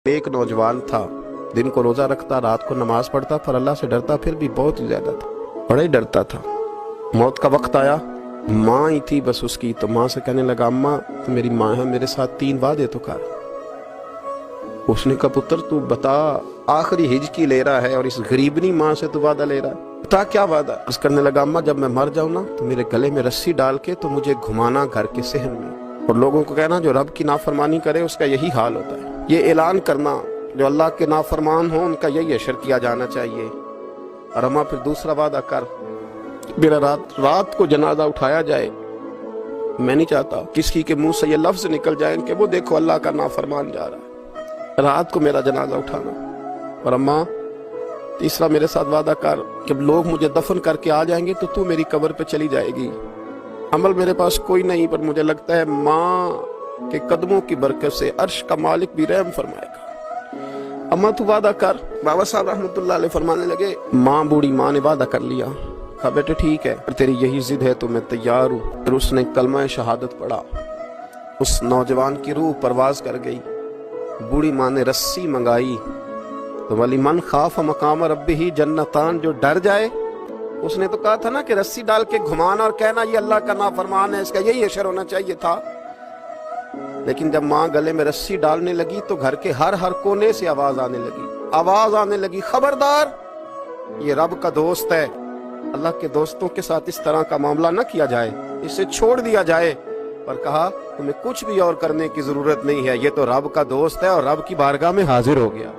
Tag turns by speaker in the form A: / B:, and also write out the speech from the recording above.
A: ایک نوجوان تھا، دن کو روزہ رکھتا، رات کو نماز پڑھتا، پر اللہ سے ڈرتا پھر بھی بہت زیادہ تھا، بڑا ہی ڈرتا تھا۔ موت کا وقت آیا، ماں ہی تھی بس اس کی، تو ماں سے کہنے لگا اماں تو میری ماں ہے، میرے ساتھ 3 وعدے تو کر۔ اس نے کہا پتر تو بتا، آخری ہج کی لے رہا ہے اور اس غریبنی ماں سے تو وعدہ لے رہا ہے، بتا کیا وعدہ؟ اس کرنے لگا اماں جب میں مر جاؤں نا تو میرے گلے میں رسی ڈال کے تو مجھے گھمانا گھر کے صحن میں، اور لوگوں کو کہنا جو رب کی نافرمانی کرے اس کا یہی حال ہوتا ہے۔ یہ اعلان کرنا جو اللہ کے نافرمان ہوں ان کا یہی اشر کیا جانا چاہیے۔ اور اماں پھر دوسرا وعدہ کر، میرا رات کو جنازہ اٹھایا جائے، میں نہیں چاہتا کسی کے منہ سے یہ لفظ نکل جائیں کہ وہ دیکھو اللہ کا نافرمان جا رہا ہے، رات کو میرا جنازہ اٹھانا۔ اور اماں تیسرا میرے ساتھ وعدہ کر کہ لوگ مجھے دفن کر کے آ جائیں گے تو تو میری قبر پہ چلی جائے گی۔ عمل میرے پاس کوئی نہیں، پر مجھے لگتا ہے ماں کے قدموں کی برکت سے عرش کا مالک بھی رحم فرمائے گا۔ اماں تو وعدہ کر۔ بابا صاحب رحمۃ اللہ علیہ فرمانے لگے، ماں بوڑھی ماں نے وعدہ کر لیا، کہا بیٹے ٹھیک ہے، تیری یہی ضد ہے تو میں تیار ہوں۔ پھر اس نے کلمہ شہادت پڑھا، اس نوجوان کی روح پرواز کر گئی۔ بوڑھی ماں نے رسی منگائی تو ولی من خاف مقام ربہ جنتان، جو ڈر جائے، اس نے تو کہا تھا نا کہ رسی ڈال کے گھمانا اور کہنا یہ اللہ کا نافرمان ہے، اس کا یہی اشر ہونا چاہیے تھا۔ لیکن جب ماں گلے میں رسی ڈالنے لگی تو گھر کے ہر کونے سے آواز آنے لگی، خبردار یہ رب کا دوست ہے، اللہ کے دوستوں کے ساتھ اس طرح کا معاملہ نہ کیا جائے، اسے چھوڑ دیا جائے۔ پر کہا تمہیں کچھ بھی اور کرنے کی ضرورت نہیں ہے، یہ تو رب کا دوست ہے اور رب کی بارگاہ میں حاضر ہو گیا۔